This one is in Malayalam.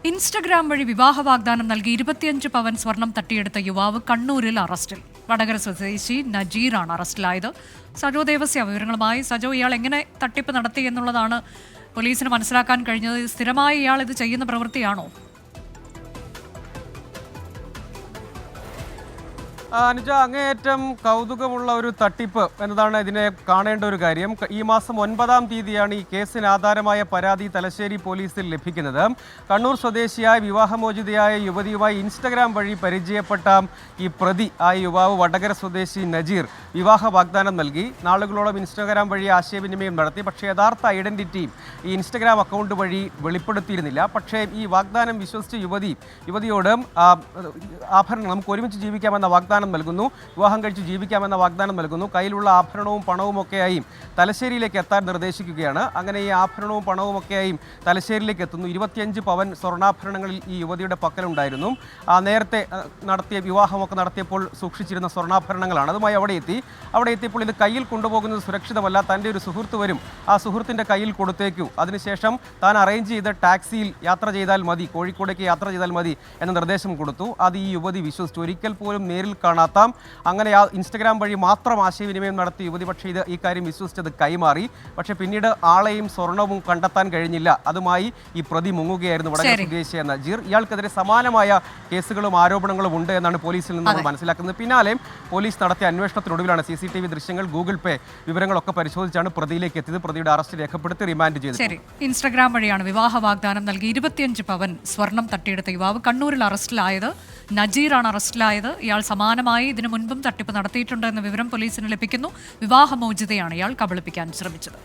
ഇൻസ്റ്റഗ്രാം വഴി വിവാഹ വാഗ്ദാനം നൽകി 25 പവൻ സ്വർണം തട്ടിയെടുത്ത യുവാവ് കണ്ണൂരിൽ അറസ്റ്റിൽ. വടകര സ്വദേശി നജീറാണ് അറസ്റ്റിലായത്. സജോ ദേവസ്യ വിവരങ്ങളുമായി. സജോ, ഇയാൾ എങ്ങനെ തട്ടിപ്പ് നടത്തി എന്നുള്ളതാണ് പോലീസിന് മനസ്സിലാക്കാൻ കഴിഞ്ഞത്. സ്ഥിരമായി ഇയാൾ ഇത് ചെയ്യുന്ന പ്രവൃത്തിയാണോ? അനുജ, അങ്ങേയറ്റം കൗതുകമുള്ള ഒരു തട്ടിപ്പ് എന്നതാണ് ഇതിനെ കാണേണ്ട ഒരു കാര്യം. ഈ മാസം 9-ാം തീയതിയാണ് ഈ കേസിന് ആധാരമായ പരാതി തലശ്ശേരി പോലീസിൽ ലഭിക്കുന്നത്. കണ്ണൂർ സ്വദേശിയായ വിവാഹമോചിതയായ യുവതിയുമായി ഇൻസ്റ്റഗ്രാം വഴി പരിചയപ്പെട്ട ഈ പ്രതി യുവാവ് വടകര സ്വദേശി നജീർ വിവാഹ വാഗ്ദാനം നൽകി. നാളുകളോളം ഇൻസ്റ്റഗ്രാം വഴി ആശയവിനിമയം നടത്തി. പക്ഷേ യഥാർത്ഥ ഐഡന്റിറ്റിയും ഈ ഇൻസ്റ്റഗ്രാം അക്കൗണ്ട് വഴി വെളിപ്പെടുത്തിയിരുന്നില്ല. പക്ഷേ ഈ വാഗ്ദാനം വിശ്വസിച്ച് യുവതിയോട് ആഭരണം നമുക്ക് ഒരുമിച്ച് ജീവിക്കാമെന്ന വാഗ്ദാനം നൽകുന്നു, വിവാഹം കഴിച്ച് ജീവിക്കാമെന്ന വാഗ്ദാനം നൽകുന്നു. കയ്യിലുള്ള ആഭരണവും പണവും ഒക്കെയായി തലശ്ശേരിയിലേക്ക് എത്താൻ നിർദ്ദേശിക്കുകയാണ്. അങ്ങനെ ഈ ആഭരണവും പണവും ഒക്കെയായി തലശ്ശേരിയിലേക്ക് എത്തുന്നു. 25 പവൻ സ്വർണ്ണാഭരണങ്ങളിൽ ഈ യുവതിയുടെ പക്കലുണ്ടായിരുന്നു. നേരത്തെ നടത്തിയ വിവാഹമൊക്കെ നടത്തിയപ്പോൾ സൂക്ഷിച്ചിരുന്ന സ്വർണ്ണാഭരണങ്ങളാണ്. അതുമായി അവിടെ എത്തിയപ്പോൾ ഇത് കയ്യിൽ കൊണ്ടുപോകുന്നത് സുരക്ഷിതമല്ല, തൻ്റെ ഒരു സുഹൃത്ത് വരും, ആ സുഹൃത്തിൻ്റെ കയ്യിൽ കൊടുത്തേക്കൂ, അതിനുശേഷം താൻ അറേഞ്ച് ചെയ്ത ടാക്സിയിൽ യാത്ര ചെയ്താൽ മതി, കോഴിക്കോടേക്ക് യാത്ര ചെയ്താൽ മതി എന്ന നിർദ്ദേശം കൊടുത്തു. അത് ഈ യുവതി വിശ്വസിച്ചു. ഒരിക്കൽ പോലും നേരിൽ കാണാത്ത, അങ്ങനെ ഇൻസ്റ്റഗ്രാം വഴി മാത്രം ആശയവിനിമയം നടത്തിയ യുവതി പക്ഷേ ഈ കാര്യം വിശ്വസിച്ചത് കൈമാറി. പക്ഷേ പിന്നീട് ആളെയും സ്വർണവും കണ്ടെത്താൻ കഴിഞ്ഞില്ല. അതുമായി ഈ പ്രതി മുങ്ങുകയായിരുന്നു വടകര സ്വദേശിയായ നജീർ. ഇയാൾക്കെതിരെ സമാനമായ കേസുകളും ആരോപണങ്ങളും ഉണ്ട് എന്നാണ് പോലീസിൽ നിന്ന് നമ്മൾ മനസ്സിലാക്കുന്നത്. പിന്നാലെ പോലീസ് നടത്തിയ അന്വേഷണത്തിനൊടുവിലാണ് CCTV ദൃശ്യങ്ങൾ, ഗൂഗിൾ പേ വിവരങ്ങളൊക്കെ പരിശോധിച്ചാണ് പ്രതിയിലേക്ക് എത്തിയത്. പ്രതിയുടെ അറസ്റ്റ് രേഖപ്പെടുത്തി റിമാൻഡ് ചെയ്തു. ഇൻസ്റ്റഗ്രാം വഴിയാണ് വിവാഹ വാഗ്ദാനം നൽകി 25 പവൻ സ്വർണം തട്ടിയെടുത്ത യുവാവ് കണ്ണൂരിൽ അറസ്റ്റിലായത്. നജീറാണ് അറസ്റ്റിലായത്. ഇയാൾ സമാനമായി ഇതിനു മുൻപും തട്ടിപ്പ് നടത്തിയിട്ടുണ്ട് എന്ന വിവരം പോലീസിന് ലഭിക്കുന്നു. വിവാഹമോചിതയാണ് ഇയാൾ കബളിപ്പിക്കാൻ ശ്രമിച്ചത്.